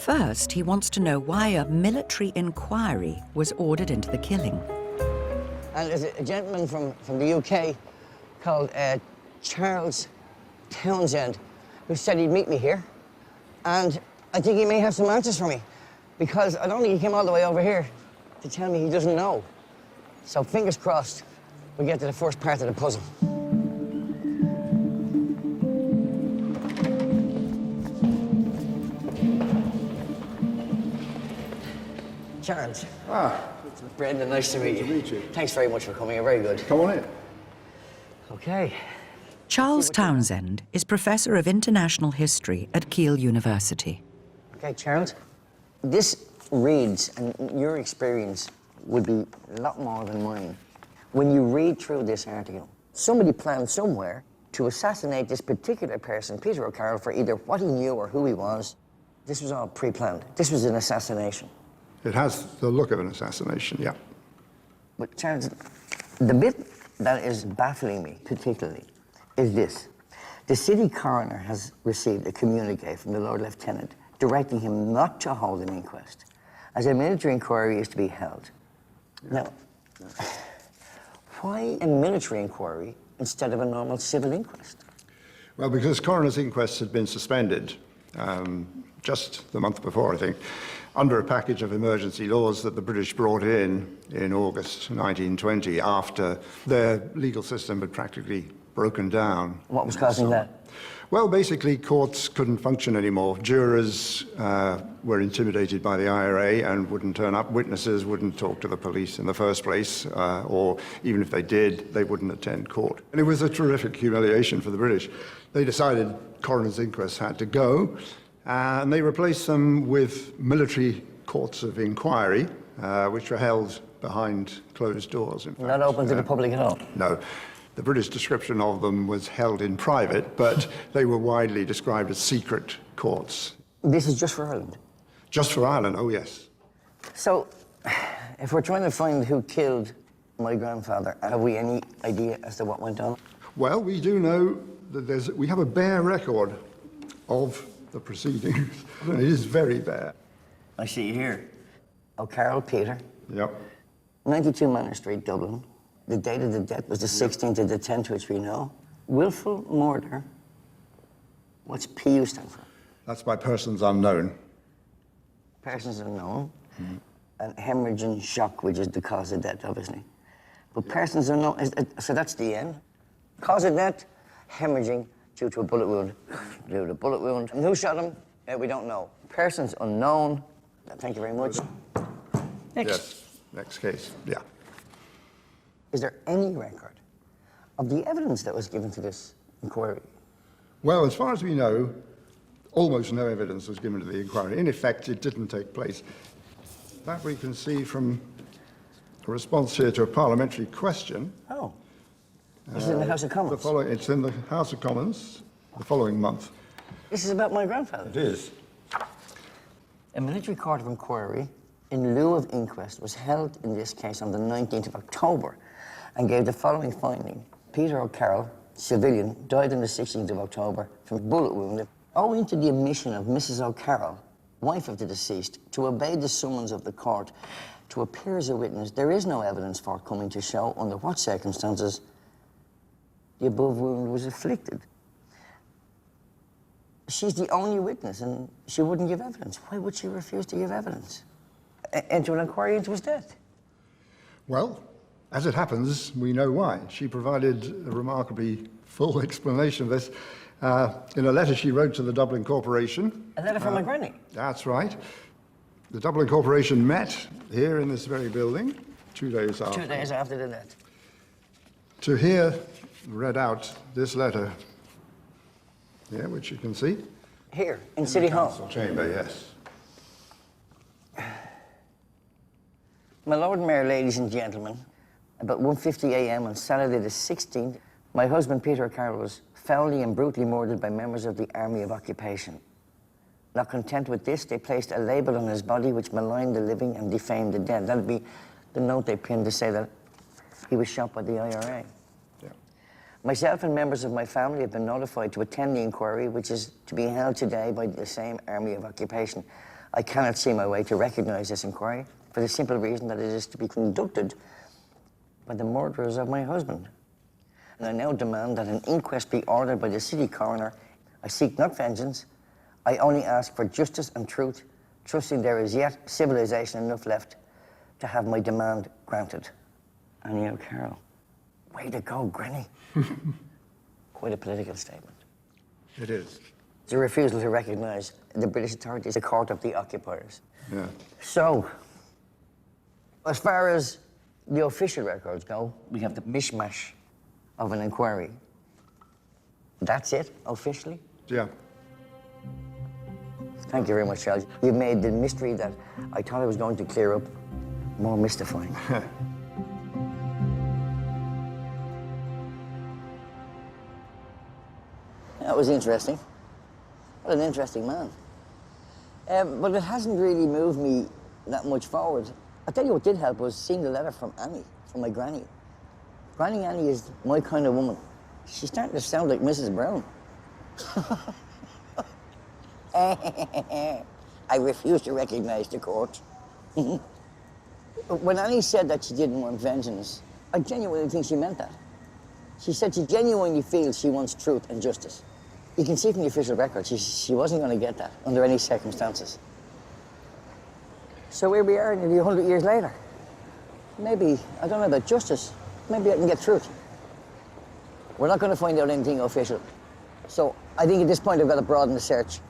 First, he wants to know why a military inquiry was ordered into the killing. And there's a gentleman from the UK called Charles Townsend who said he'd meet me here. And I think he may have some answers for me, because I don't think he came all the way over here to tell me he doesn't know. So fingers crossed, we get to the first part of the puzzle. Charles. Brendan, nice to meet you. Nice to meet you. Thanks very much for coming. You're very good. Come on in. Okay. Charles Townsend is Professor of International History at Keele University. Okay, Charles. This reads, and your experience would be a lot more than mine. When you read through this article, somebody planned somewhere to assassinate this particular person, Peter O'Carroll, for either what he knew or who he was. This was all pre-planned. This was an assassination. It has the look of an assassination, yeah. But Charles, the bit that is baffling me particularly is this. The city coroner has received a communique from the Lord Lieutenant directing him not to hold an inquest, as a military inquiry is to be held. Now, why a military inquiry instead of a normal civil inquest? Well, because coroner's inquests had been suspended just the month before, I think, under a package of emergency laws that the British brought in August 1920 after their legal system had practically broken down. What was causing that? Well, basically, courts couldn't function anymore. Jurors were intimidated by the IRA and wouldn't turn up. Witnesses wouldn't talk to the police in the first place, or even if they did, they wouldn't attend court. And it was a terrific humiliation for the British. They decided coroner's inquests had to go, and they replaced them with military courts of inquiry, which were held behind closed doors, in fact. Not open to the public at all? No. The British description of them was held in private, but they were widely described as secret courts. This is just for Ireland? Just for Ireland, oh yes. So, if we're trying to find who killed my grandfather, have we any idea as to what went on? Well, we do know that we have a bare record of the proceedings. It is very bare. I see here. O'Carroll Peter. Yep. 92 Manor Street, Dublin. The date of the death was the 16th of the 10th, which we know. Willful murder. What's PU stand for? That's by persons unknown. Persons unknown. And hemorrhage and shock, which is the cause of death, obviously. But persons unknown, so that's the end. Cause of death, hemorrhaging due to a bullet wound. Due to a bullet wound. And who shot him? We don't know. Persons unknown. Thank you very much. Next. Yes, next case, yeah. Is there any record of the evidence that was given to this inquiry? Well, as far as we know, almost no evidence was given to the inquiry. In effect, it didn't take place. That we can see from a response here to a parliamentary question. Oh. This is in the House of Commons? It's in the House of Commons the following month. This is about my grandfather? It is. A military court of inquiry in lieu of inquest was held in this case on the 19th of October and gave the following finding. Peter O'Carroll, civilian, died on the 16th of October from a bullet wound. Owing to the omission of Mrs. O'Carroll, wife of the deceased, to obey the summons of the court to appear as a witness, there is no evidence forthcoming to show under what circumstances the above wound was inflicted. She's the only witness and she wouldn't give evidence. Why would she refuse to give evidence? Into an inquiry into his death? Well, as it happens, we know why. She provided a remarkably full explanation of this in a letter she wrote to the Dublin Corporation. A letter from my granny? That's right. The Dublin Corporation met here in this very building 2 days after. 2 days after the death. To hear read out this letter here, which you can see. Here, in City Hall? Council chamber, yes. My Lord Mayor, ladies and gentlemen, about 1:50 a.m. on Saturday the 16th, my husband Peter O'Carroll was foully and brutally murdered by members of the Army of Occupation. Not content with this, they placed a label on his body which maligned the living and defamed the dead. That'd be the note they pinned to say that he was shot by the IRA. Yeah. Myself and members of my family have been notified to attend the inquiry, which is to be held today by the same Army of Occupation. I cannot see my way to recognise this inquiry for the simple reason that it is to be conducted by the murderers of my husband. And I now demand that an inquest be ordered by the city coroner. I seek not vengeance. I only ask for justice and truth, trusting there is yet civilization enough left to have my demand granted. Annie O'Carroll. Way to go, Granny. Quite a political statement. It is. It's a refusal to recognise the British authorities, the court of the occupiers. Yeah. So, as far as the official records go, we have the mishmash of an inquiry. That's it, officially? Yeah. Thank you very much, Charles. You've made the mystery that I thought I was going to clear up more mystifying. That was interesting. What an interesting man. But it hasn't really moved me that much forward. I'll tell you what did help was seeing the letter from Annie, from my granny. Granny Annie is my kind of woman. She's starting to sound like Mrs. Brown. I refuse to recognise the court. When Annie said that she didn't want vengeance, I genuinely think she meant that. She said she genuinely feels she wants truth and justice. You can see from the official record, she wasn't going to get that under any circumstances. So here we are, nearly 100 years later. Maybe, I don't know about justice, maybe I can get truth. We're not going to find out anything official. So I think at this point I've got to broaden the search.